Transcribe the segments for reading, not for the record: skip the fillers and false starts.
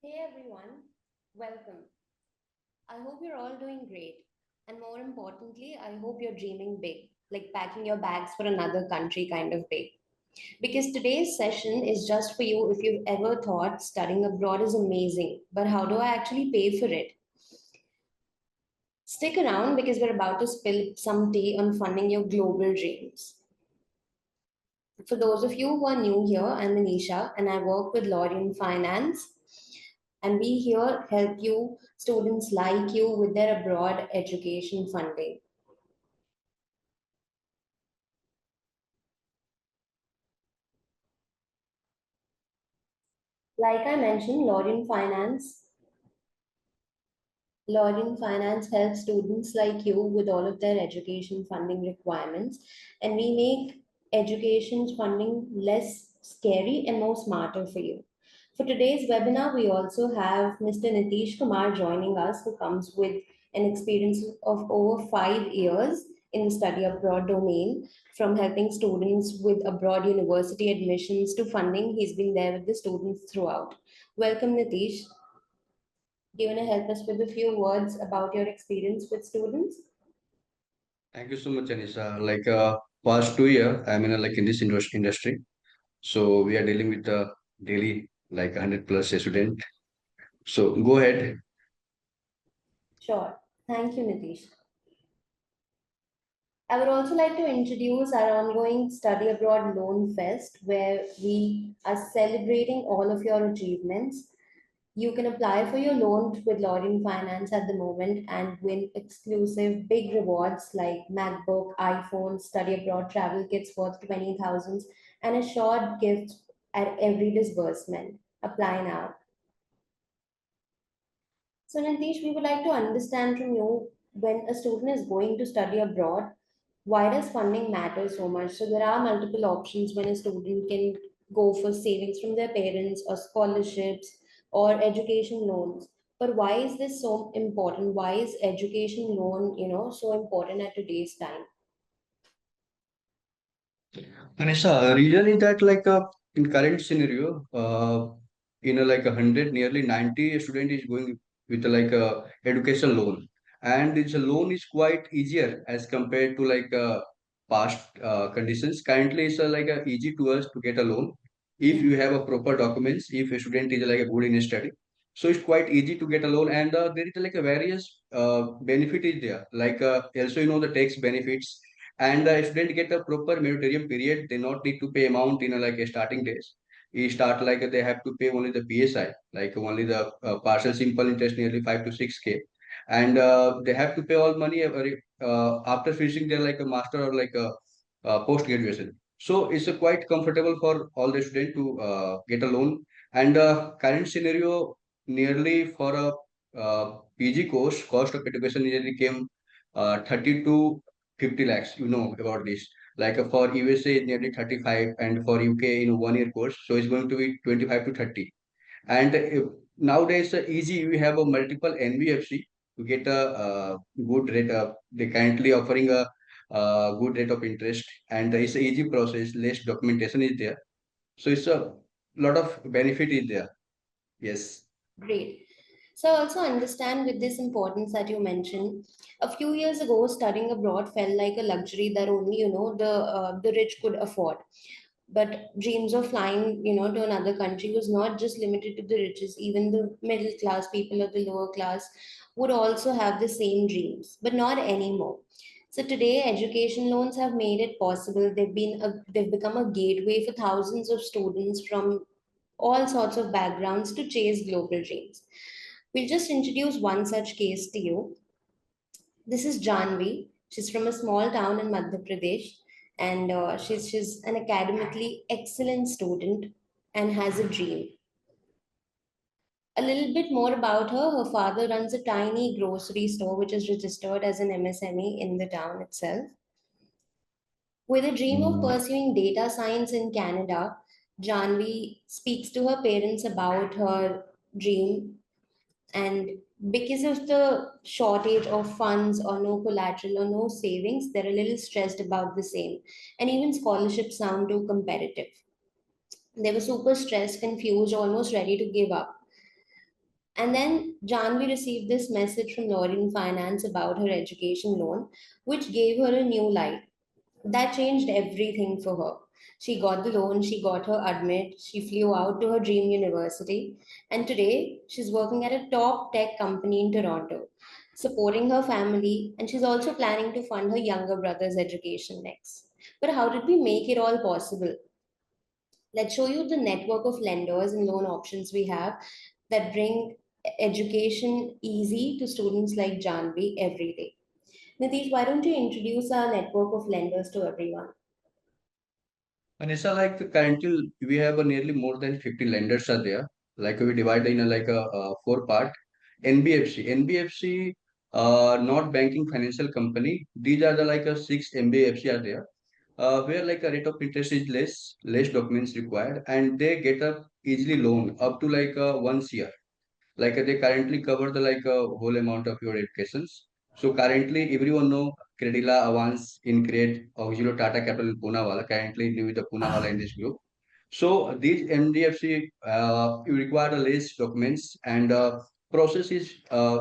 Hey everyone, welcome. I hope you're all doing great. And more importantly, I hope you're dreaming big, like packing your bags for another country kind of big. Because today's session is just for you if you've ever thought studying abroad is amazing, but how do I actually pay for it? Stick around because we're about to spill some tea on funding your global dreams. For those of you who are new here, I'm Anisha and I work with Lorien Finance. And we here help you, students like you, with their abroad education funding. Like I mentioned, Lorien Finance helps students like you with all of their education funding requirements, and we make education funding less scary and more smarter for you. For today's webinar, we also have Mr. Nitish Kumar joining us, who comes with an experience of over 5 years in the study abroad domain, from helping students with abroad university admissions to funding. He's been there with the students throughout. Welcome, Nitish. Do you want to help us with a few words about your experience with students? Thank you so much, Anisha. Past 2 year, I'm in this industry. So we are dealing with daily 100 plus a student. So go ahead. Sure. Thank you, Nitish. I would also like to introduce our ongoing Study Abroad Loan Fest, where we are celebrating all of your achievements. You can apply for your loan with Lorien Finance at the moment and win exclusive big rewards like MacBook, iPhone, study abroad travel kits worth 20,000 and assured gifts at every disbursement. Apply now. So, Nitish, we would like to understand from you, when a student is going to study abroad, why does funding matter so much? So, there are multiple options when a student can go for savings from their parents or scholarships or education loans. But why is this so important? Why is education loan, so important at today's time? Anisha, reason is that in current scenario, in a 100, nearly 90 student is going with a education loan, and this loan is quite easier as compared to past conditions. Currently, it's easy to us to get a loan if you have a proper documents. If a student is like a good in study, so it's quite easy to get a loan, and there is a various benefit is there. Also the tax benefits, and the student get a proper moratorium period. They not need to pay amount in a starting days. We start they have to pay only the PSI, like only the partial simple interest, nearly 5 to 6K, and they have to pay all money after finishing their like a master or post graduation. So it's quite comfortable for all the student to get a loan. And current scenario, nearly for a PG course, cost of education nearly came 30 to 50 lakhs. You know about this. For USA, nearly 35, and for UK in 1 year course, so it's going to be 25 to 30. And nowadays, easy, we have a multiple NBFC to get a good rate. They currently offering a good rate of interest, and it's an easy process. Less documentation is there, so it's a lot of benefit is there. Yes. Great. So, I also understand with this importance that you mentioned. A few years ago, studying abroad felt like a luxury that only the rich could afford. But dreams of flying, to another country was not just limited to the riches. Even the middle class people or the lower class would also have the same dreams, but not anymore. So today, education loans have made it possible. They've become a gateway for thousands of students from all sorts of backgrounds to chase global dreams. We'll just introduce one such case to you. This is Janvi. She's from a small town in Madhya Pradesh, and she's an academically excellent student and has a dream. A little bit more about her. Her father runs a tiny grocery store which is registered as an MSME in the town itself. With a dream of pursuing data science in Canada, Janvi speaks to her parents about her dream, and because of the shortage of funds or no collateral or no savings, they're a little stressed about the same. And even scholarships sound too competitive. They were super stressed, confused, almost ready to give up. And then Janvi received this message from Lauren Finance about her education loan, which gave her a new light. That changed everything for her. She got the loan, she got her admit, she flew out to her dream university, and today she's working at a top tech company in Toronto, supporting her family, and she's also planning to fund her younger brother's education next. But how did we make it all possible? Let's show you the network of lenders and loan options we have that bring education easy to students like Janvi every day. Nitish, why don't you introduce our network of lenders to everyone? Anisha, like currently we have a nearly more than 50 lenders are there. Like we divide in a, like a, four part. NBFC, not banking financial company. These are the like a six NBFC are there. Where like a rate of interest is less documents required, and they get a easily loan up to like 1 year. Like they currently cover the like whole amount of your educations. So currently everyone know Credila, Avance, Incred, Auxilio, Tata Capital, Poonawalla currently new with the Poonawalla in this group. So these MDFC you require the less documents, and process is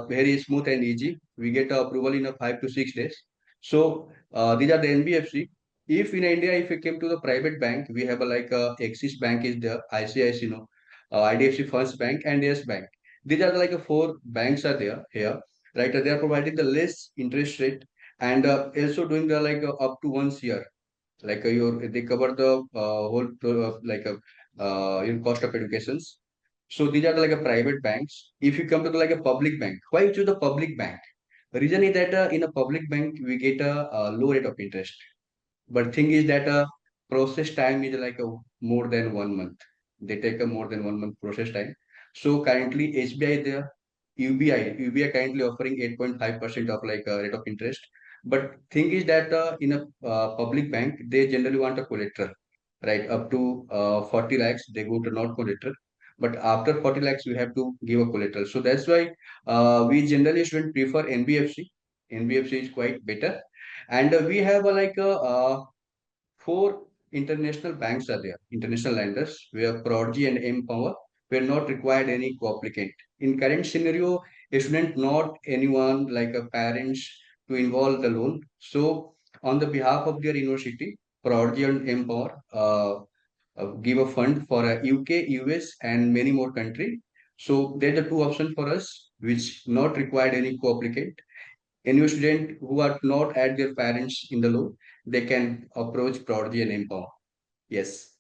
very smooth and easy. We get approval in a 5 to 6 days. So these are the NBFC. If in India, if you came to the private bank, we have a like Axis Bank is there, ICIC, no, IDFC First Bank and Yes Bank. These are like four banks are there here, right? They are providing the less interest rate, and also doing the like up to 1 year. Like your they cover the whole like your cost of educations. So these are like a private banks. If you come to like a public bank, why choose the public bank? The reason is that in a public bank we get a low rate of interest. But thing is that process time is like a more than 1 month. They take a more than 1 month process time. So currently SBI there, UBI currently offering 8.5% of like rate of interest. But thing is that in a public bank, they generally want a collateral, right? Up to 40 lakhs, they go to not collateral. But after 40 lakhs, we have to give a collateral. So that's why we generally shouldn't prefer NBFC. NBFC is quite better. And we have like a four international banks are there, international lenders, where Prodigy and Empower were not required any co-applicant. In current scenario, a student not anyone like a parents to involve the loan. So on the behalf of their university, Prodigy and Empower give a fund for a UK, US, and many more country. So there's the two options for us, which not required any co-applicant. Any student who are not at their parents in the loan, they can approach Prodigy and Empower. Yes.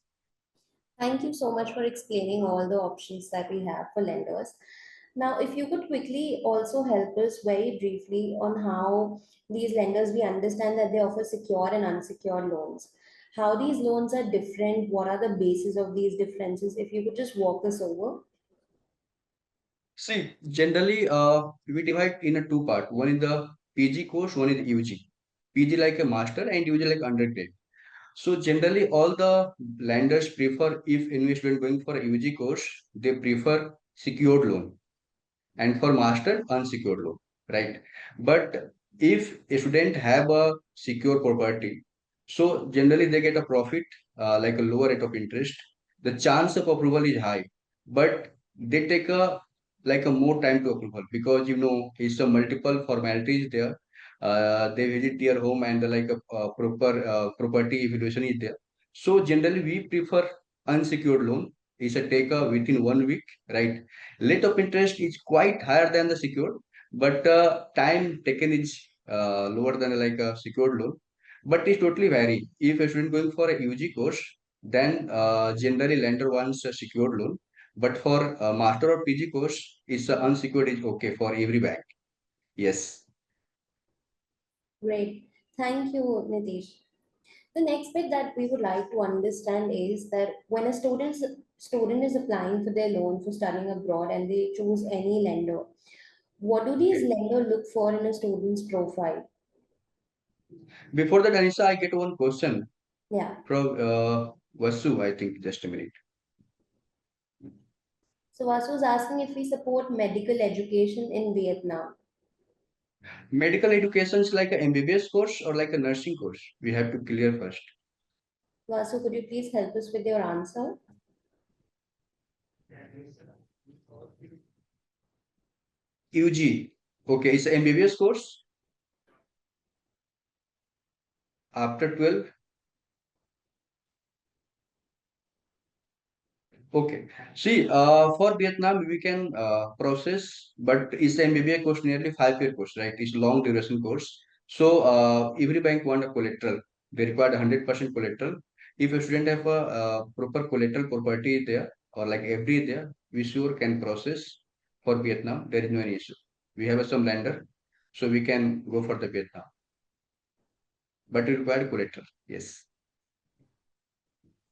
Thank you so much for explaining all the options that we have for lenders. Now, if you could quickly also help us very briefly on how these lenders, we understand that they offer secure and unsecured loans. How these loans are different, what are the basis of these differences? If you could just walk us over. See, generally, we divide in a two part. One is the PG course, one is UG. PG like a master and UG like undergrad. So generally, all the lenders prefer if any student going for a UG course, they prefer secured loan, and for master unsecured loan, right? But if a student have a secure property, so generally they get a profit like a lower rate of interest. The chance of approval is high, but they take a like a more time to approval, because it's a multiple formalities there. They visit their home, and like a proper property evaluation is there. So generally we prefer unsecured loan. It's a take within 1 week, right? Rate of interest is quite higher than the secured, but time taken is lower than like a secured loan. But it totally vary. If a student going for a UG course, then generally lender wants a secured loan. But for a master or PG course, it's unsecured is okay for every bank. Yes. Great. Thank you, Nitish. The next bit that we would like to understand is that when a student is applying for their loan for studying abroad and they choose any lender, what do these Okay. lenders look for in a student's profile? Before that, Anisha, I get one question Yeah. from Vasu, I think. Just a minute. So Vasu was asking if we support medical education in Vietnam. Medical education is like a MBBS course or like a nursing course. We have to clear first. Vasu, could you please help us with your answer? UG. Okay, it's an MBBS course after 12. Okay. See, for Vietnam, we can process, but it's a MBBA course, nearly 5 year course, right? It's long duration course. So every bank want a collateral. They require 100% collateral. If a student have a proper collateral property there or like every there, we sure can process for Vietnam. There is no any issue. We have some lender, so we can go for the Vietnam, but it required collateral. Yes.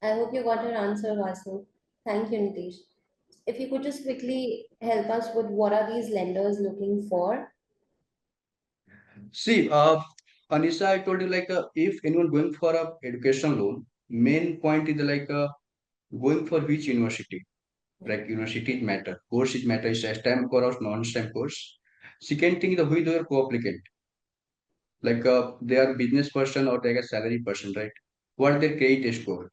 I hope you got your answer, Vasu. Thank you, Nitish. If you could just quickly help us with what are these lenders looking for? See, Anisha, I told you like if anyone going for a education loan, main point is like going for which university. Like university matter, course is matter is a STEM course or non-STEM course. Second thing is the who is your co-applicant. Like they are business person or they are salary person, right? What their credit score?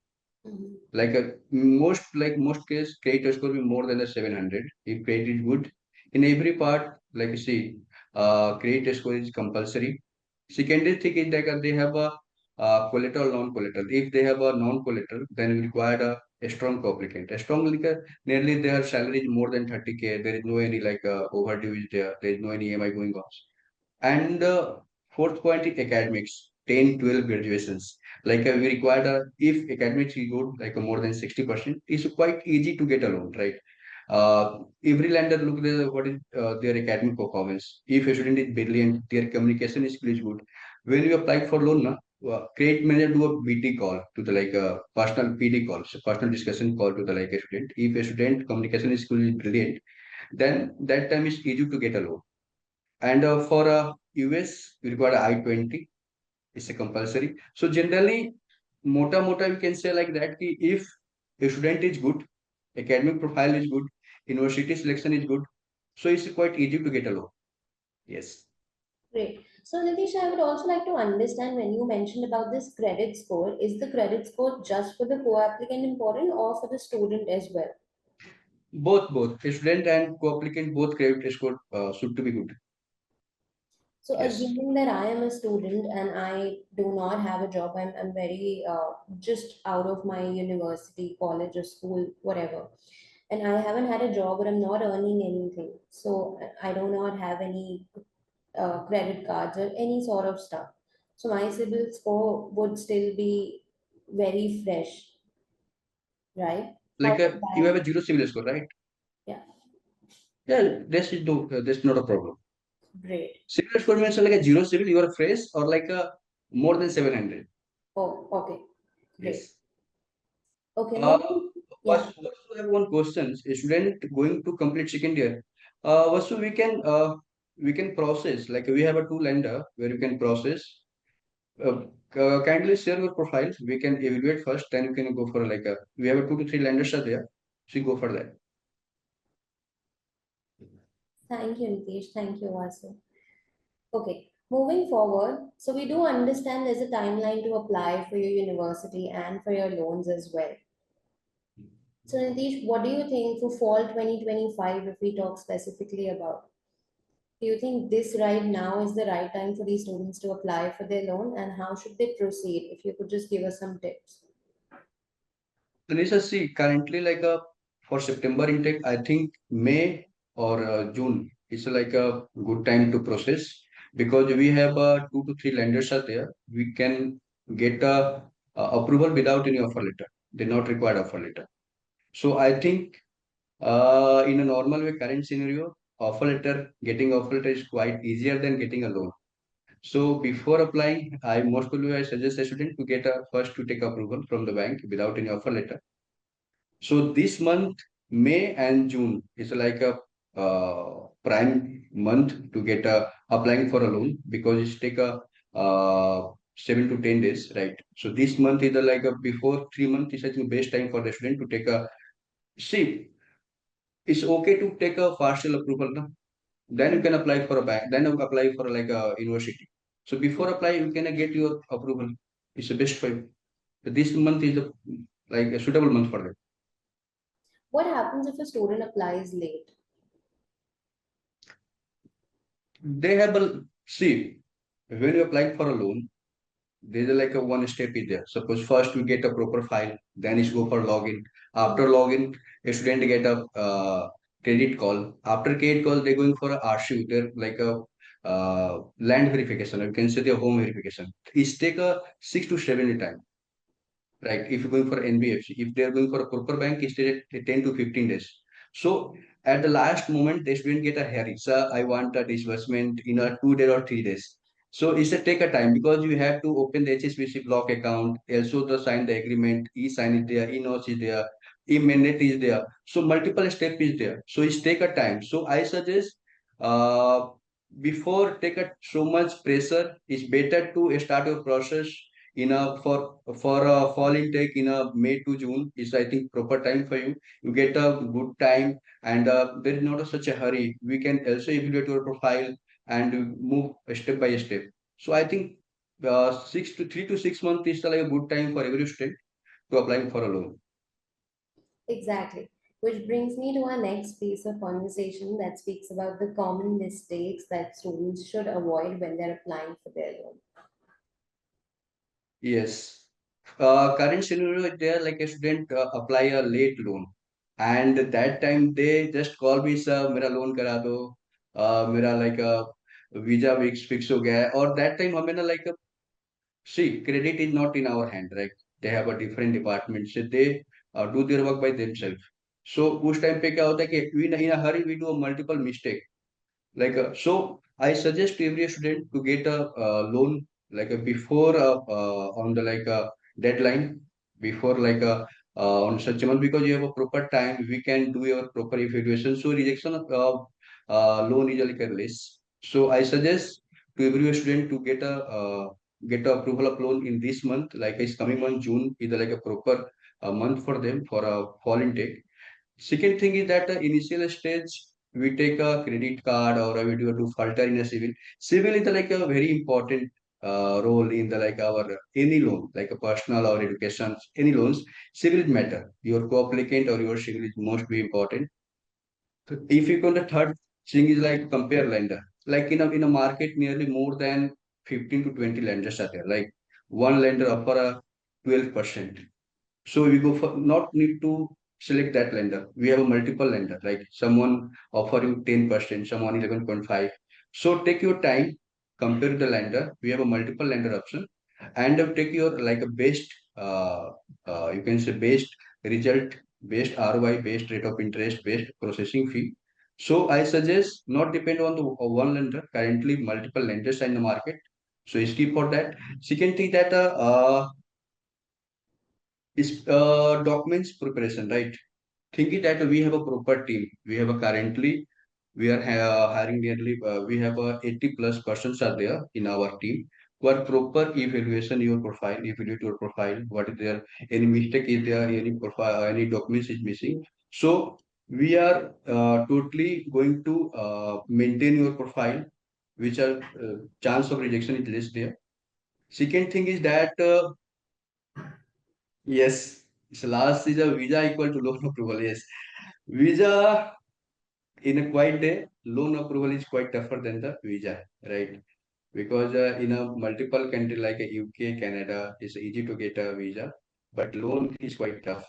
Mhm. Like most case credit score be more than a 700 if credit is good in every part. Like you see, credit score is compulsory. Secondary thing is like they have a collateral non-collateral. If they have a non-collateral, then we require a strong co-applicant. A strong like nearly their salary is more than 30K. There is no any like overdue is there. There is no any EMI going on. And fourth point is academics, 10, 12 graduations. Like we required, if academics is good, like more than 60%, it's quite easy to get a loan, right? Every lender look at what is their academic performance. If a student is brilliant, their communication skill is good. When you apply for loan, na, credit manager do a BT call to the like personal PD call, so personal discussion call to the like a student. If a student communication skill is brilliant, then that time is easy to get a loan. And for US, we require I-20. It's a compulsory. So generally, mota we can say like that. Ki if a student is good, academic profile is good, university selection is good, so it's quite easy to get a loan. Yes. Great. So, Nitish, I would also like to understand when you mentioned about this credit score, is the credit score just for the co-applicant important or for the student as well? Both. A student and co-applicant, both credit score should to be good. So, Yes. assuming that I am a student and I do not have a job, I'm very just out of my university, college, or school, whatever, and I haven't had a job or I'm not earning anything. So, I do not have any credit cards or any sort of stuff. So, my CIBIL score would still be very fresh, right? How Like would you that? have a zero civil score, right? Yeah, Yeah, that's not a problem. great. Civil score means like a zero civil, you are fresh or like a more than 700. Oh, okay, great. Yes. Okay, Uh, moving. Yeah. Vasu, I have one question. A student going to complete second year. Vasu, we can process like we have a two lender where you can process. Uh, Kindly share your profiles. We can evaluate first, then you can go for like a. We have a 2 to 3 lenders are there, so you go for that. Thank you, Nitish. Thank you, Vasu. Okay, moving forward. So we do understand there's a timeline to apply for your university and for your loans as well. So Nitish, what do you think for fall 2025 if we talk specifically about? Do you think this right now is the right time for these students to apply for their loan and how should they proceed? If you could just give us some tips. Tanisha, see, currently like a for September intake, I think May or June is like a good time to process because we have 2 to 3 lenders are there. We can get a approval without any offer letter. They not required offer letter. So I think in a normal way, current scenario, getting offer letter is quite easier than getting a loan. So before applying, I suggest a student to get a first to take approval from the bank without any offer letter. So this month, May and June is like a prime month to get applying for a loan because it's take a 7 to 10 days, right? So this month is like a before 3 months is I think best time for the student to take a see. It's okay to take a partial approval, na? Then you can apply for a bank. Then you apply for like a university. So before apply, you can get your approval. It's the best for you. This month is like a suitable month for them. What happens if a student applies late? They have a see when you're applying for a loan, there's like a one step is there. Suppose first we get a proper file, then is go for login. After login, a student get a credit call. After credit call, they're going for a RCU. They're like a land verification. You can say the home verification. It take a 6 to 7 time. Right? If you're going for NBFC, if they're going for a proper bank, it's take 10 to 15 days. So at the last moment, they student get a hurry. Sir, I want a disbursement in a 2 day or 3 days. So it's a take a time because you have to open the HSBC block account, also the sign the agreement, e-sign is there, e-notes is there, e-mandate is there. So multiple step is there. So it's take a time. So I suggest uh, before take a so much pressure, it's better to start your process in a for a fall intake in a May to June is I think proper time for you. You get a good time and there is not a, such a hurry. We can also evaluate your profile and move step by step. So I think 3 to 6 months is like a good time for every student to apply for a loan. Exactly. Which brings me to our next piece of conversation that speaks about the common mistakes that students should avoid when they're applying for their loan. Yes. Current scenario there like a student apply a late loan and that time they just call me sir मेरा loan करा दो मेरा like a visa fix हो गया है और that time हमें ना like a, see credit is not in our hand right they have a different department so they do their work by themselves so उस time पे क्या होता है कि we in a hurry we do a multiple mistake like so I suggest to every student to get a loan like before on the like deadline before like on such a month because you have a proper time we can do your proper evaluation so rejection of loan is like a less so I suggest to every student to get a approval of loan in this month like it's coming month June is like a proper month for them for a fall intake. Second thing is that initial stage we take a credit card or we do filter in a civil. Civil is like a very important role in the like our any loan, like a personal or education, any loans. Civil matter. Your co-applicant or your civil is most be important. So if you go the third thing is like compare lender. Like in a market nearly more than 15 to 20 lenders are there. Like one lender offer a 12%. So we go for not need to select that lender. We have a multiple lender, like someone offer you 10%, someone 11.5. So take your time, compare the lender. We have a multiple lender option, and take your like a best, you can say best result, best ROI, best rate of interest, best processing fee. So I suggest not depend on the one lender. Currently, multiple lenders are in the market. So skip for that. Second thing that is documents preparation, right? Thinking that we have a proper team. We have a currently we are hiring nearly we have 80 plus persons are there in our team who are proper evaluation your profile, evaluate your profile. What is there? Any mistake is there? Any profile? Any documents is missing? So we are totally going to maintain your profile, which are chance of rejection is less there. Second thing is that yes, so last is a visa equal to loan approval. Yes, visa in a quiet day, loan approval is quite tougher than the visa, right? Because in a multiple country like a UK, Canada, it's easy to get a visa, but loan is quite tough.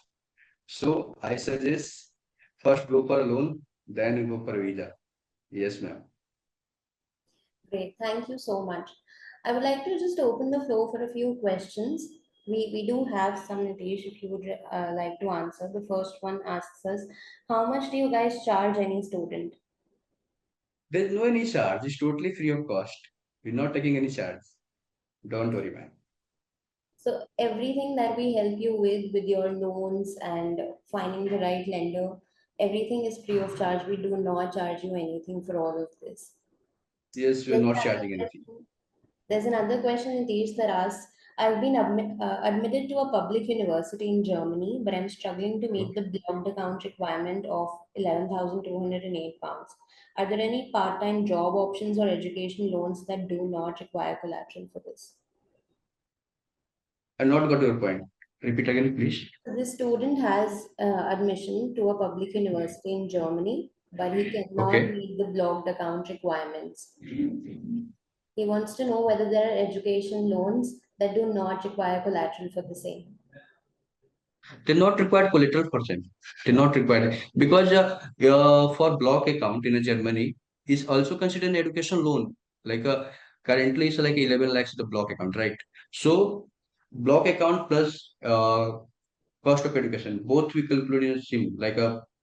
So I suggest first go for a loan, then go for a visa. Yes, ma'am. Great, thank you so much. I would like to just open the floor for a few questions. We do have some, Nitesh, if you would like to answer. The first one asks us, how much do you guys charge any student? There's no any charge. It's totally free of cost. We're not taking any charge. Don't worry, ma'am. So everything that we help you with your loans and finding the right lender, everything is free of charge. We do not charge you anything for all of this. Yes, we're There's not another charging anything. question, there's another question, Nitish, that asks, I've been admitted to a public university in Germany, but I'm struggling to meet the blocked account requirement of £11,208. Are there any part-time job options or education loans that do not require collateral for this? I not got your point. Repeat again, please. The student has admission to a public university in Germany. but he cannot Okay. meet the blocked account requirements. He wants to know whether there are education loans that do not require collateral for the same. They're not required collateral for them. They're not required because for block account in Germany is also considered an education loan. Like currently it's like 11 lakhs the block account, right? So block account plus cost of education both we calculate in sim like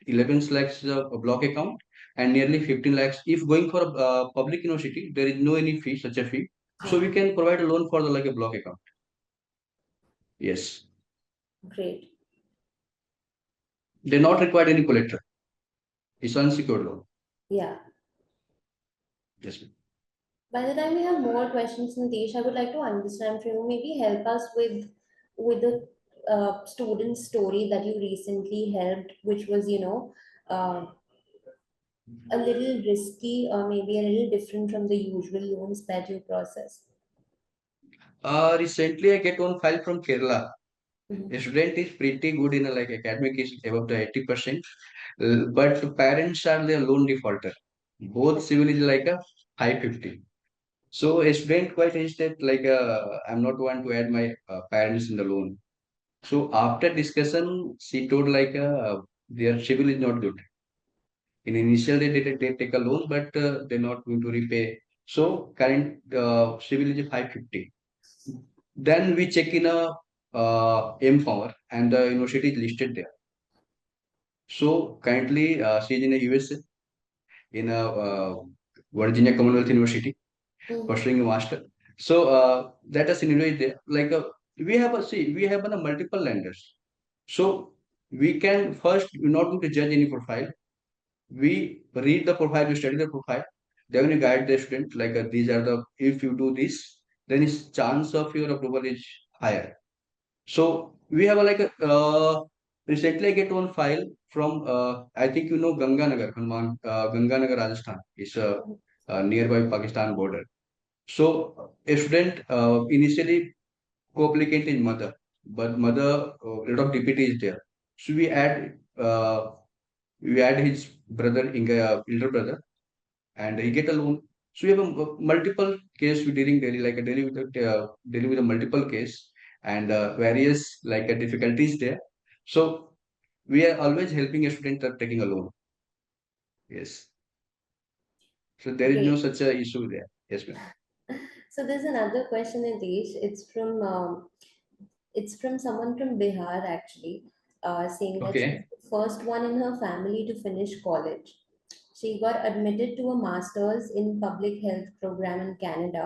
11 lakhs a block account and nearly 15 lakhs if going for a public university there is no any fee such a fee, so Yeah, we can provide a loan for the like a block account. Yes, great. they not required any collateral. It's unsecured loan. Yeah. Yes, ma'am. By the time we have more questions, Nitish, I would like to understand from you. Maybe help us with the student story that you recently helped, which was, uh, a little risky or maybe a little different from the usual loans that you process. Recently I get one file from Kerala. Mhm. A student is pretty good in a, like academic is above the 80%, but parents are the loan defaulter. Both civil is like a high 50. So a student quite hesitate like I'm not want to add my parents in the loan. So after discussion, she told like their civil is not good. In initial they take a loan, but they're not going to repay. So current civil is 550. Then we check in a M power and the university is listed there. So currently she is in a USA in a Virginia Commonwealth University Mhm. pursuing a master. So that a scenario is there. Like we have a multiple lenders. So we can first we're not going to judge any profile. We read the profile, we study the profile. Then we guide the student like these are the if you do this, then its chance of your approval is higher. So we have a, like a recently I get one file from I think you know Ganganagar, Hanuman, Ganganagar, Rajasthan. It's nearby Pakistan border. So a student initially co-applicant is mother, but mother lot of DPT is there. So we add his brother, elder brother, and he get a loan. So we have a multiple case we dealing daily, like a daily with dealing with a multiple case and various like difficulties there. So we are always helping a student taking a loan. Yes. So there is no Great. such a issue there. Yes, ma'am. So there's another question, Nitish. It's from someone from Bihar actually, saying that she's Okay. the first one in her family to finish college. She got admitted to a master's in public health program in Canada.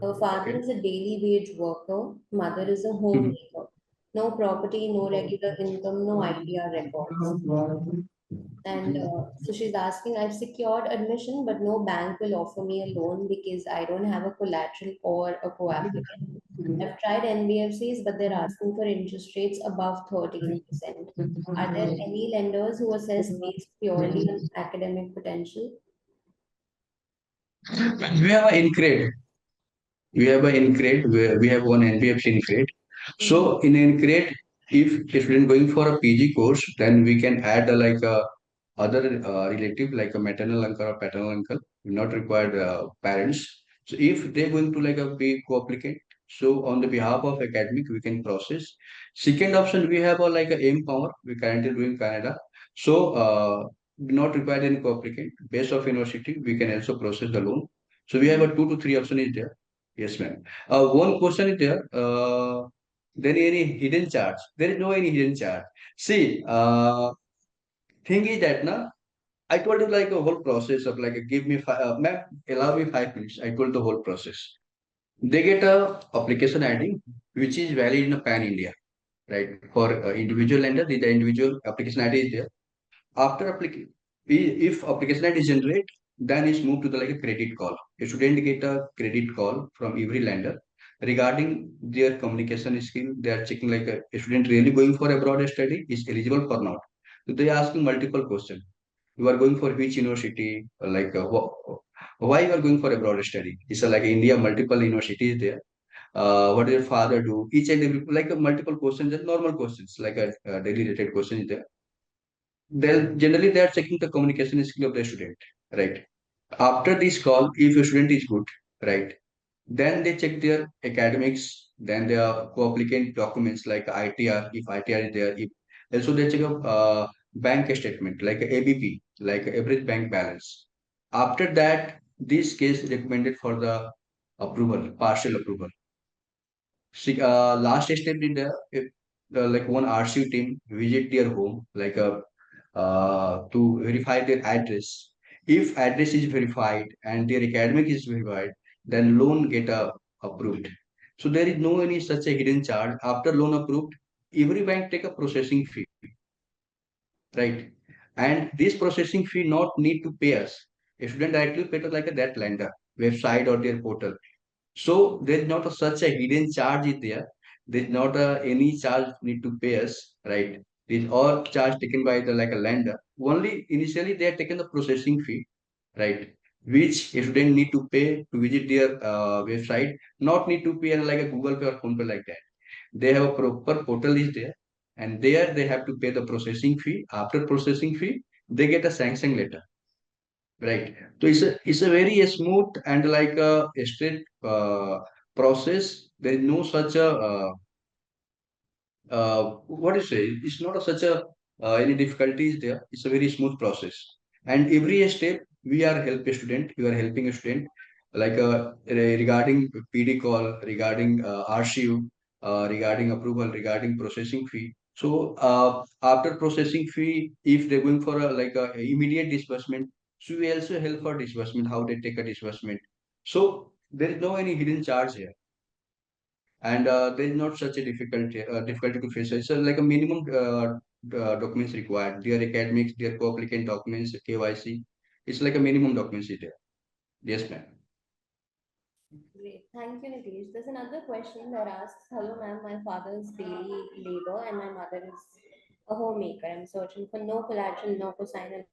Her father Okay. is a daily wage worker, mother is a homemaker. No property, no regular income, no ITR records. And so she's asking, I've secured admission, but no bank will offer me a loan because I don't have a collateral or a co-applicant. I've tried NBFCs, but they're asking for interest rates above 13%. Are there any lenders who assess based purely on academic potential? We have an increment. We have an increment. We have one NBFC increment. Mhm. So in increment, if a student going for a PG course, then we can add like a other relative like a maternal uncle or paternal uncle, not required parents. So if they're going to like a be co-applicant, so on the behalf of academic we can process. Second option we have a like a aim power we currently doing Canada. So not required any co-applicant based of university we can also process the loan. So we have a 2 to 3 option is there. Yes, ma'am. One question is there. There any hidden charge? There is no any hidden charge. See, thing is that na I told you like a whole process of like give me ma'am, allow me 5 minutes. I told the whole process. They get a application ID which is valid in a pan India, right? For individual lender, the individual application ID is there. After application, if application ID is generate, then it's moved to the like a credit call. A student get a credit call from every lender regarding their communication skill. They are checking like a student really going for a broad study is eligible for not. So they are asking multiple questions. You are going for which university? Why you are going for a broad study? It's like India, multiple universities there. What does your father do? Each and every like a multiple questions and normal questions, like a daily related question is there. they are checking the communication skill of the student, right? After this call, if your student is good, right, then they check their academics, then their co-applicant documents like ITR, if ITR is there, if also they check up bank statement like ABP, like average bank balance. After that, this case recommended for the approval, partial approval. See, last step in the if, like one RCU team visit their home, like to verify their address. If address is verified and their academic is verified, then loan get approved. So there is no any such a hidden charge. After loan approved, every bank take a processing fee, right? And this processing fee not need to pay us. A student directly pay to like a that lender website or their portal. So there is not a, such a hidden charge is there. There is not any charge need to pay us, right? These all charge taken by the like a lender. Only initially they are taken the processing fee, right? Which a student need to pay to visit their website. Not need to pay like a Google Pay or Phone Pay like that. They have a proper portal is there, and there they have to pay the processing fee. After processing fee, they get a sanction letter. Right. So it's a very smooth and like a straight process. There is no such a what do you say? It's not a, such a any difficulties there. It's a very smooth process. And every step we are help a student. You are helping a student like regarding PD call, regarding RCU, regarding approval, regarding processing fee. So after processing fee, if they're going for a like a immediate disbursement, so we also help for disbursement. How they take a disbursement. So there is no any hidden charge here, and there is not such a difficulty to face. It's like a minimum documents required. Their academics, their co-applicant documents, KYC. It's like a minimum documents is there. Yes, ma'am. Great. Thank you, Nitish. There's another question that asks, hello, ma'am. My father is daily labor and my mother is a homemaker. I'm searching for no collateral, no cosigner,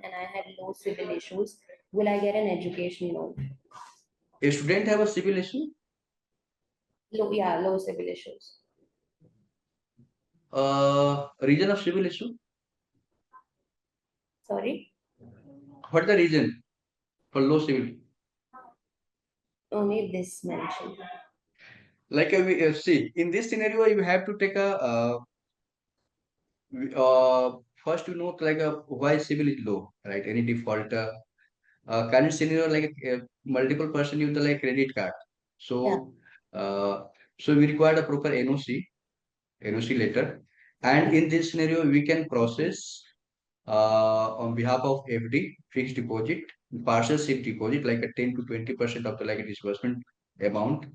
and I had low civil issues. Will I get an education loan? A student have a civil issue. Low, yeah, low civil issues. Reason of civil issue. Sorry? What the reason for low civil? Only this mentioned. Like see, in this scenario, you have to take a first you know like a why civil is low, right? Any default. Current scenario like multiple person use the like credit card. Yeah. So so we require a proper NOC letter, and in this scenario we can process on behalf of FD fixed deposit, partial safe deposit like a 10 to 20% of the like disbursement amount.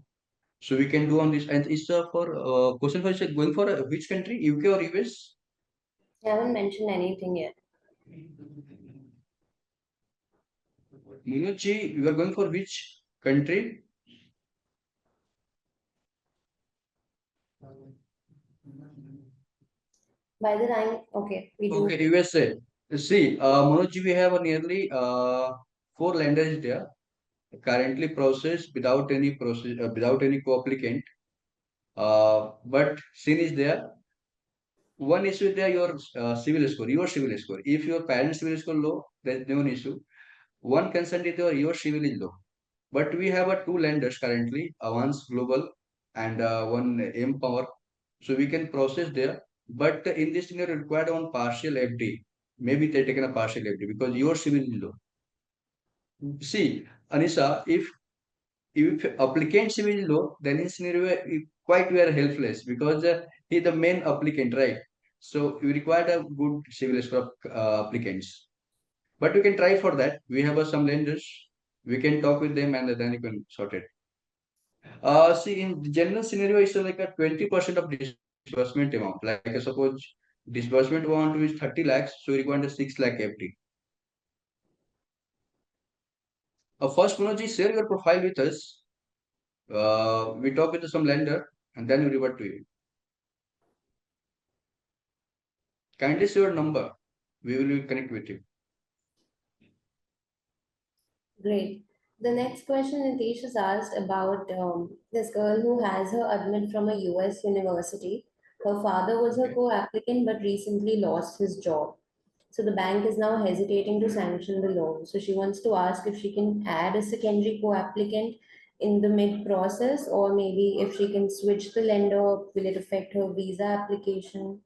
So we can do on this, and it's for question for is going for which country, UK or US? I haven't mentioned anything yet. Munuchi, you are going for which country? By the time, okay, we do. Okay, USA. See, Manoj, we have a nearly four lenders there currently processed without any process, without any co-applicant. But sin is there. One issue is there your civil score, your civil score. If your parents' civil score low, there's no issue. One concern is your civil is low. But we have two lenders currently, Avance Global and one Empower. So we can process there. But in this scenario, required one partial FD. Maybe they taken a partial FD because your civil is low. See, Anisha, if applicant civil is low, then in scenario quite we are helpless because he the main applicant, right? So we require a good civil score applicants. But you can try for that. We have some lenders. We can talk with them and then you can sort it. See, in the general scenario, it's like a 20% of disbursement amount. Like suppose disbursement amount is 30 lakhs, so you require a 6 lakh FD. First, Manoj, share your profile with us. We talk with some lender and then we revert to you. Kindly share your number. We will connect with you. Great. The next question Nitish has asked about this girl who has her admit from a US university. Her father was her Okay. co-applicant but recently lost his job. So the bank is now hesitating to sanction the loan. So she wants to ask if she can add a secondary co-applicant in the mid process, or maybe if she can switch the lender, will it affect her visa application?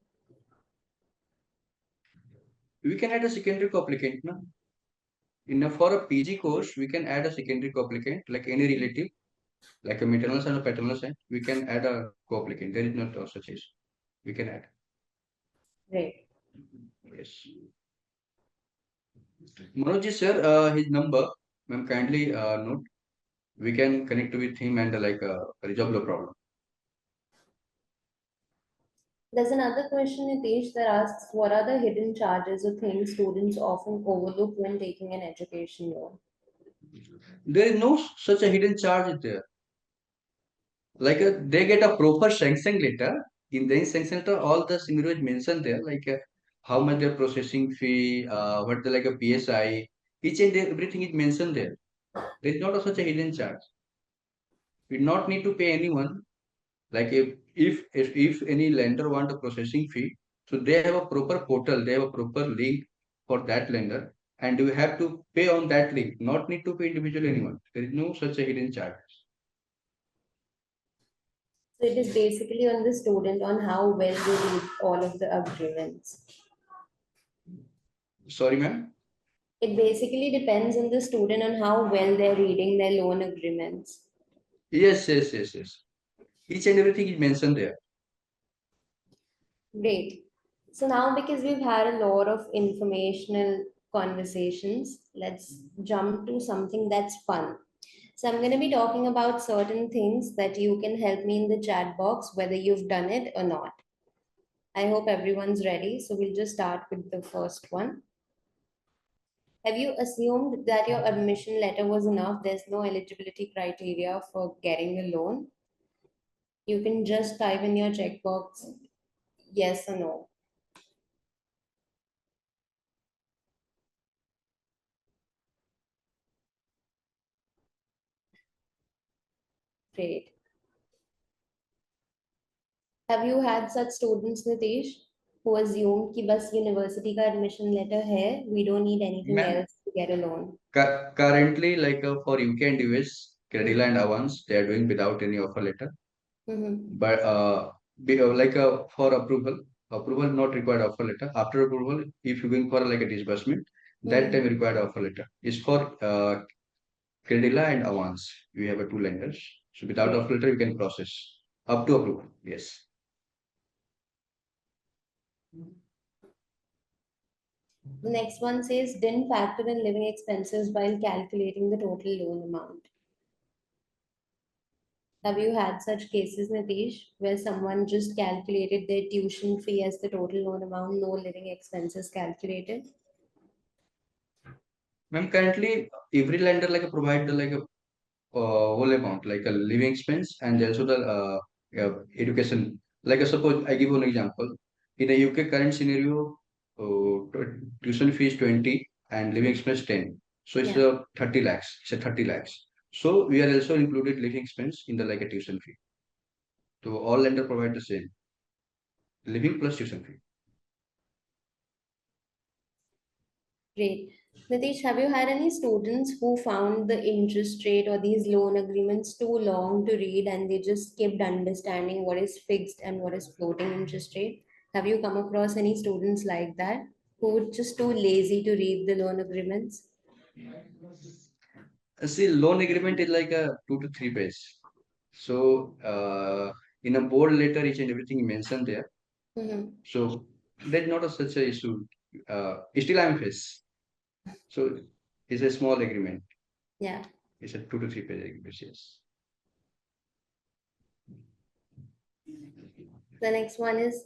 We can add a secondary co-applicant, no? For a PG course, we can add a secondary co-applicant, like any relative, like a maternal son or paternal son. We can add a co-applicant. There is not such issue. We can add. Right. Yes. Manoj sir, his number, ma'am, kindly note. We can connect with him and resolve the problem. There's another question, Nitish, that asks what are the hidden charges or things students often overlook when taking an education loan? There is no such a hidden charge there. They get a proper sanction letter. In the sanction letter, all the scenario is mentioned there, how much the processing fee, what the like a PSI, each and everything is mentioned there. There is not a, such a hidden charge. We not need to pay anyone. Like if any lender want a processing fee, so they have a proper portal, they have a proper link for that lender, and you have to pay on that link. Not need to pay individual anyone. There is no such a hidden charge. So it is basically on the student on how well they read all of the agreements. Sorry, ma'am. It basically depends on the student on how well they're reading their loan agreements. Yes, yes, yes, yes. Each and everything is mentioned there. Great. So now, because we've had a lot of informational conversations, let's jump to something that's fun. So I'm going to be talking about certain things that you can help me in the chat box, whether you've done it or not. I hope everyone's ready. So we'll just start with the first one. Have you assumed that your admission letter was enough? There's no eligibility criteria for getting a loan. You can just type in your checkbox yes or no. Great. Have you had such students, Nitish, who assumed कि बस university का admission letter है, we don't need anything Ma'am, else to get a loan? currently, for UK and US, Mm-hmm. Credila and Avance, they are doing without any offer letter. Mm-hmm. But for approval not required offer letter. After approval, if you're going for like a disbursement, that Mm-hmm. time required offer letter. Is for Credila and Avance. We have two lenders. So without Great. offer letter, you can process up to approval. Yes. The next one says didn't factor in living expenses while calculating the total loan amount. Have you had such cases, Nitish, where someone just calculated their tuition fee as the total loan amount, no living expenses calculated? Ma'am, currently every lender provide the whole amount, like a living expense and also the education. Suppose I give you an example. In a UK current scenario, tuition fee is 20 and living expense 10. So it's Yeah, 30 lakhs. It's a 30 lakhs. So we are also included living expense in the like a tuition fee. So all lender provide the same living plus tuition fee. great. Nitish, have you had any students who found the interest rate or these loan agreements too long to read and they just skipped understanding what is fixed and what is floating interest rate? Have you come across any students like that who were just too lazy to read the loan agreements? See, loan agreement is like a 2 to 3 page. So in a board letter, each and everything mentioned there. Mm-hmm. So there's not such a issue. Still I'm face. So it's a small agreement. Yeah. It's a 2 to 3 page agreement. Yes. The next one is,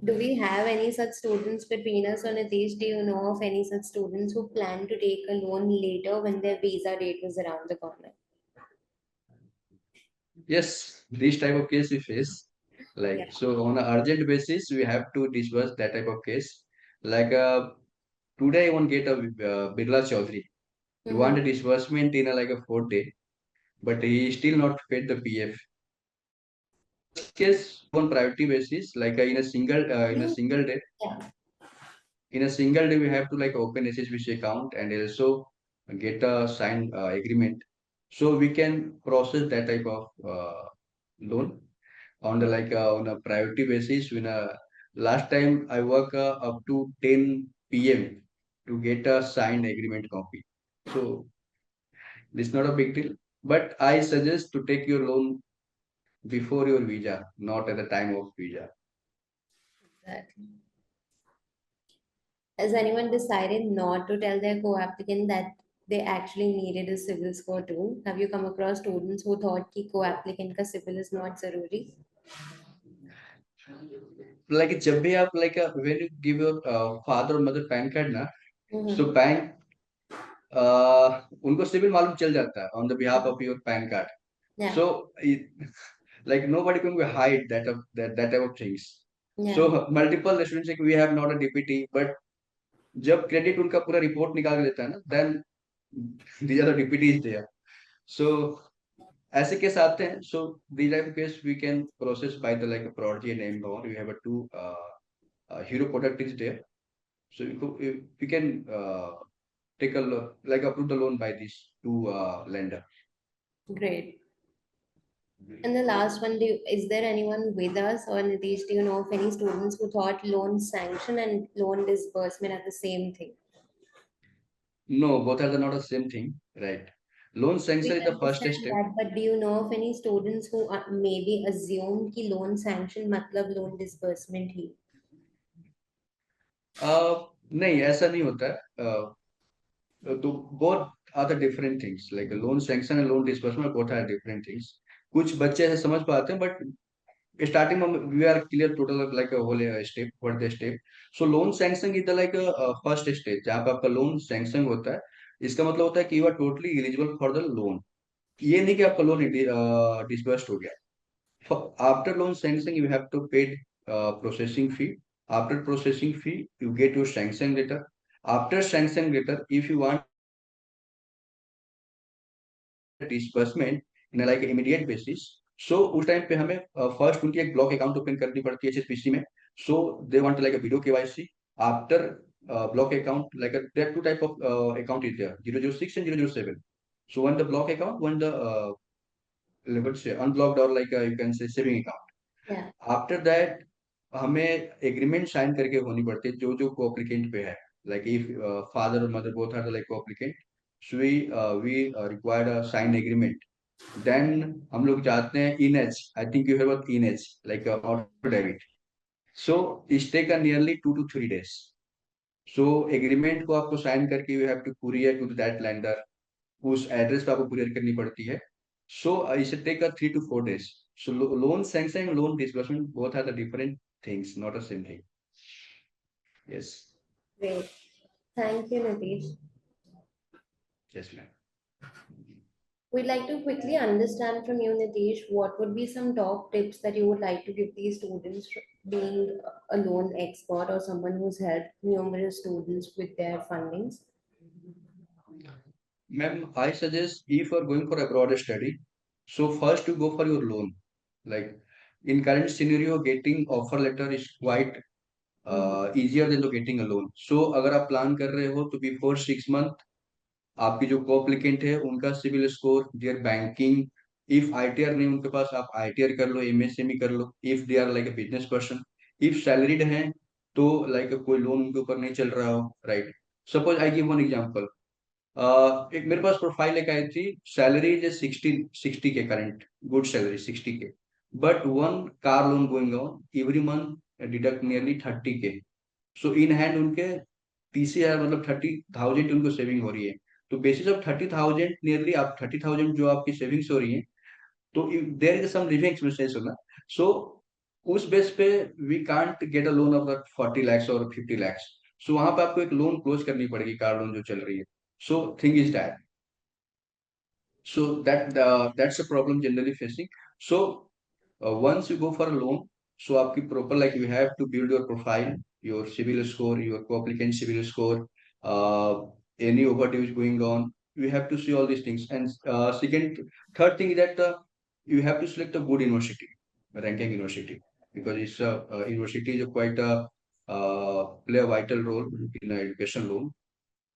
do we have any such students between us or Nitish? Do you know of any such students who plan to take a loan later when their visa date was around the corner? Yes, this type of case we face. Yeah. So on an urgent basis, we have to disburse that type of case. Like uh, Today, I won't get a Birla Chaudhary. You want Mm-hmm. a disbursement in like a 4 day, but he still not paid the PF. Such case on priority basis, in a single You, day. yeah. in a single day we have to like open SSBC account and also get a signed agreement, so we can process that type of loan on the like on a priority basis. When last time I work up to 10 p.m. to get a signed agreement copy. So it's not a big deal, but I suggest to take your loan before your visa, not at the time of visa. Exactly. Has anyone decided not to tell their co-applicant that they actually needed a civil score too? Have you come across students who thought कि co-applicant का civil is not जरूरी? Like जब भी आप like when you give your father or mother PAN card ना, so Mm-hmm. Bank उनको civil मालूम चल जाता है on the behalf of your PAN card. Yeah, So like nobody can hide that type of things. yeah, So multiple students like we have not a DPT, but जब credit उनका पूरा report निकाल के देता है ना, then these are the DPTs there. So ऐसे case आते हैं. So these type of case we can process by the like a prodigy and empower. We have a two hero product is there. So we can take a look, like approve the loan by these two lender. great. And the last one, is there anyone with us or Nitish, do you know of any students who thought loan sanction and loan disbursement are the same thing? No, both are the not the same thing, right? Loan sanction We is the first understand step. that, but do you know of any students who maybe assume कि loan sanction मतलब loan disbursement ही? नहीं ऐसा नहीं होता है. तो both are the different things, like a loan sanction and loan disbursement both are different things. कुछ बच्चे ऐसे समझ पाते हैं, but starting में we are clear total like a whole step what the step. So loan sanction is the like a first stage जहाँ पे आपका loan sanction होता है. इसका मतलब होता है कि you are totally eligible for the loan. ये नहीं कि आपका लोन डिसबर्स्ड हो गया. After loan sanctioning, you have to pay processing fee. After processing fee, you get your sanction letter. After sanction letter, if you want a disbursement in a like immediate basis, so उस time पे हमें first उनकी एक block account open करनी पड़ती है HSPC में. So they want like a video KYC. After block account, like there are two type of account is there, 006 and 007. So one the block account, one the let's say unblocked or like you can say saving account. Yeah, after that हमें agreement sign करके होनी पड़ती है जो जो co-applicant पे है. Like if father or mother both are like co-applicant, so we required a sign agreement. Then हम लोग जाते हैं in H. I think you have about in H like auto debit. So it take nearly 2 to 3 days. So agreement को आपको sign करके you have to courier to that lander. उस address पे आपको कुरियर करनी पड़ती है. So it take 3 to 4 days. So loan sanction and loan disbursement both are the different things, not the same thing. Yes, great. Thank you, Nitish. yes, ma'am. We'd like to quickly understand from you, Nitish, what would be some top tips that you would like to give these students, being a loan expert or someone who's helped numerous students with their fundings? Ma'am, I suggest if you are going for abroad study, so first you go for your loan. Like in current scenario, getting offer letter is quite Mhm. easier than to getting a loan. So अगर आप plan कर रहे हो तो before 6 month आपकी जो co-applicant है उनका CIBIL score, their banking, if ITR नहीं उनके पास आप आईटीआर कर लो, एमएसएमई कर लो, if they are like a business person. If salaried हैं तो लाइक कोई लोन उनके ऊपर नहीं चल रहा हो, right. Suppose I give one example. एक मेरे पास प्रोफाइल एक आई थी. सैलरी इज 60 के करंट, गुड सैलरी 60 के, but one car loan going on every month deduct nearly 30 के. सो इन हैंड उनके 30,000 मतलब 30,000 उनको सेविंग हो रही है. तो बेसिस ऑफ 30,000 नियरली आप 30,000 जो आपकी सेविंग्स हो रही है, तो there is some living expenses होना. सो उस बेस पे we can't get a loan of 40 lakhs और 50 lakhs. सो वहां पे आपको एक लोन क्लोज करनी पड़ेगी कार लोन जो चल रही है. So thing is that. So that's a problem generally facing. So once you go for a loan, so आपकी proper like you have to build your profile, your civil score, your co-applicant civil score, uh, any overdue is going on. You have to see all these things. And third thing is that you have to select a good university, a ranking university, because it's university is quite a play a vital role in education loan.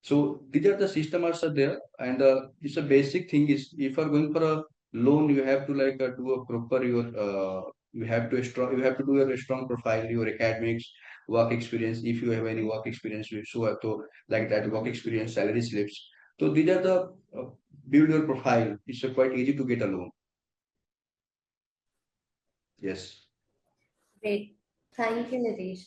So these are the systems are there, and it's a basic thing is if you are going for a loan, you have to like do a proper your you have to do a strong profile, your academics, work experience. If you have any work experience, you show up to like that work experience, salary slips. So these are the build your profile. It's quite easy to get a loan. Yes. Great. Thank you, Nitish.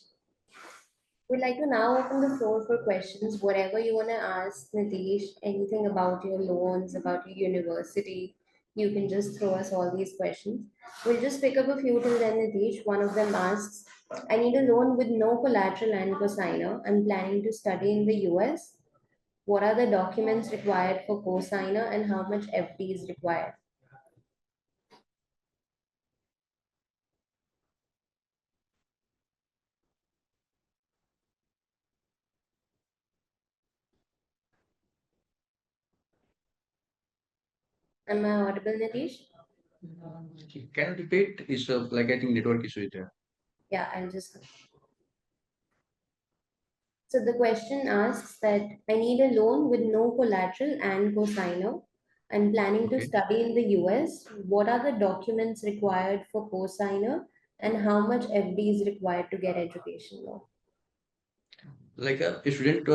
We'd like to now open the floor for questions. Whatever you want to ask Nitish, anything about your loans, about your university, you can just throw us all these questions. We'll just pick up a few till then, Nitish. One of them asks, I need a loan with no collateral and cosigner. I'm planning to study in the US. What are the documents required for cosigner and how much FD is required? Am I audible, Nitish? Can you repeat? It's like I think network issue is there. Yeah, I'll just. So the question asks that I need a loan with no collateral and cosigner. I'm planning to Okay. study in the US. What are the documents required for cosigner and how much FD is required to get education loan? Like a student,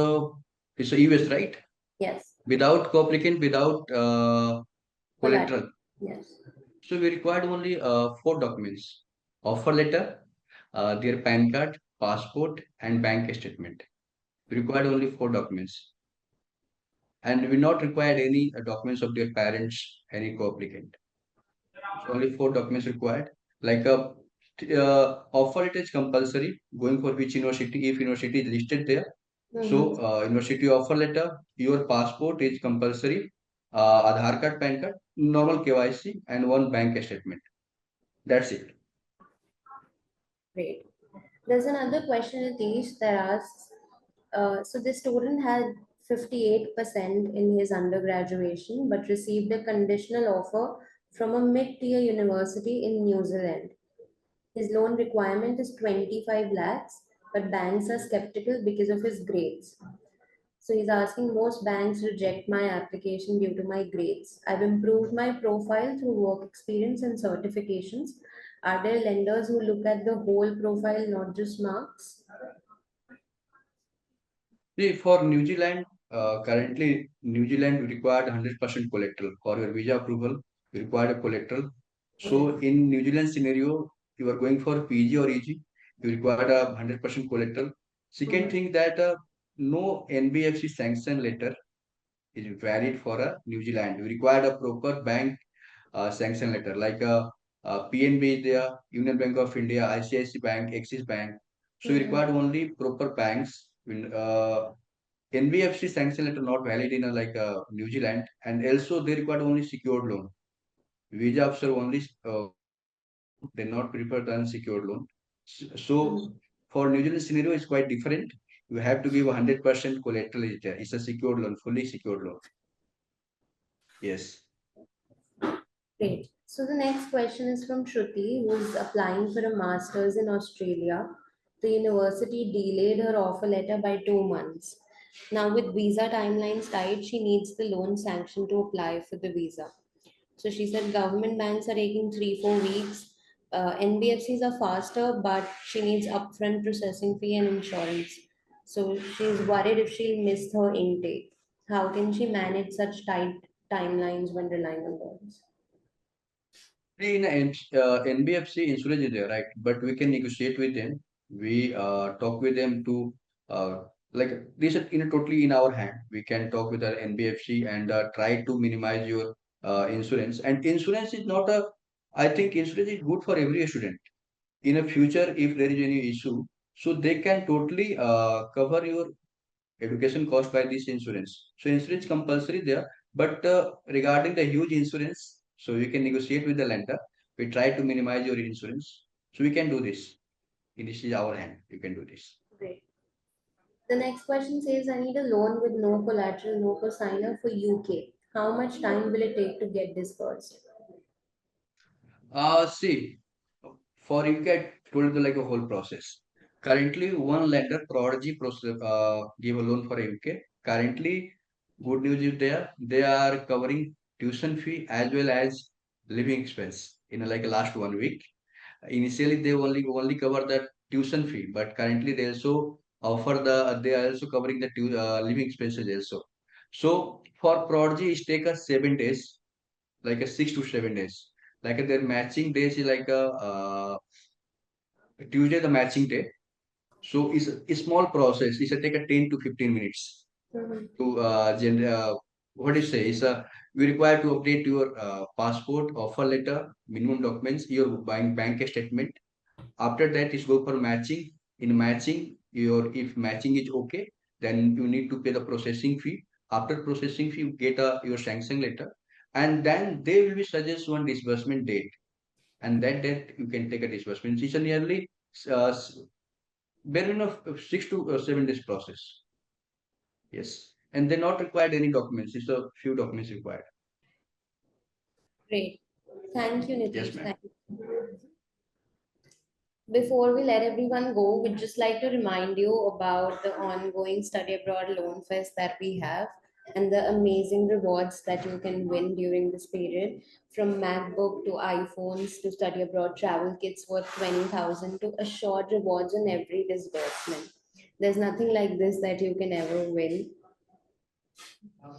it's a US, right? Yes, Without co-applicant, without collateral. collateral. Yes. So we required only four documents: offer letter, their PAN card, passport, and bank statement. We required only four documents, and we not required any documents of their parents, any co-applicant. So only four documents required. Like a offer letter is compulsory. Going for which university, if university is listed there. So Mm-hmm. university offer letter, your passport is compulsory. Aadhaar card, PAN card, normal KYC, and one bank statement. That's it. Great. There's another question, Nitish, that asks, so the student had 58% in his undergraduation, but received a conditional offer from a mid-tier university in New Zealand. His loan requirement is 25 lakhs, but banks are skeptical because of his grades. So he's asking most banks reject my application due to my grades. I've improved my profile through work experience and certifications. Are there lenders who look at the whole profile, not just marks? See, for New Zealand, currently New Zealand required 100% collateral for your visa approval. You required a collateral. Okay. So in New Zealand scenario, you are going for PG or EG, you required a 100% collateral. Second Mhm. thing that no NBFC sanction letter is valid for a New Zealand. You required a proper bank sanction letter like PNB is there, Union Bank of India, ICICI Bank, Axis Bank. So you Mhm. required only proper banks. NBFC sanction letter not valid in New Zealand, and also they required only secured loan. Visa officer only secured loan. They not prefer the unsecured loan. So Mhm. for New Zealand scenario, it's quite different. You have to give 100% collateral is there. It's a secured loan, fully secured loan. Yes. Great. So the next question is from Shruti, who's applying for a master's in Australia. The university delayed her offer letter by 2 months. Now, with visa timelines tight, she needs the loan sanction to apply for the visa. So she said government banks are taking 3-4 weeks. NBFCs are faster, but she needs upfront processing fee and insurance. So she's worried if she'll miss her intake. How can she manage such tight timelines when relying on loans? In NBFC, insurance is there, right? But we can negotiate with them. We talk with them to like this is in totally in our hand. We can talk with our NBFC and try to minimize your insurance. And insurance is not a. I think insurance is good for every student. In a future, if there is any issue, so they can totally cover your education cost by this insurance. So insurance compulsory there, but regarding the huge insurance, so you can negotiate with the lender. We try to minimize your insurance, so we can do this. This is our hand. You can do this. Great. The next question says, I need a loan with no collateral, no cosigner for UK. How much time will it take to get disbursed? See, for you get told the like a whole process. Currently, one lender, Prodigy, gave a loan for UK. Currently, good news is there. They are covering tuition fee as well as living expense in like last 1 week. Initially, they only cover the tuition fee, but currently they are also covering the living expenses also. So for Prodigy, it take us 7 days, like a 6 to 7 days. Like their matching days is like a Tuesday, the matching day. So it's a small process. It's a take a 10 to 15 minutes Mhm. to what do you say? We require to update your passport, offer letter, minimum documents, your bank statement. After that, is go for matching. In matching, your if matching is okay, then you need to pay the processing fee. After processing fee, you get your sanction letter, and then they will be suggest one disbursement date, and that date you can take a disbursement. It's a nearly uh, bare minimum of 6 to 7 days process. Yes, and they not required any documents. It's a few documents required. Great. Thank you, Yes, Nitish. ma'am. Before we let everyone go, we'd just like to remind you about the ongoing Study Abroad Loan Fest that we have and the amazing rewards that you can win during this period, from MacBook to iPhones to Study Abroad travel kits worth 20,000 to assured rewards on every disbursement. There's nothing like this that you can ever win.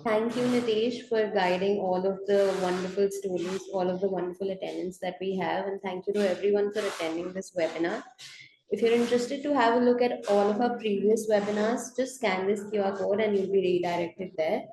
Thank you, Nitesh, for guiding all of the wonderful students, all of the wonderful attendance that we have, and thank you to everyone for attending this webinar. If you're interested to have a look at all of our previous webinars, just scan this QR code and you'll be redirected there.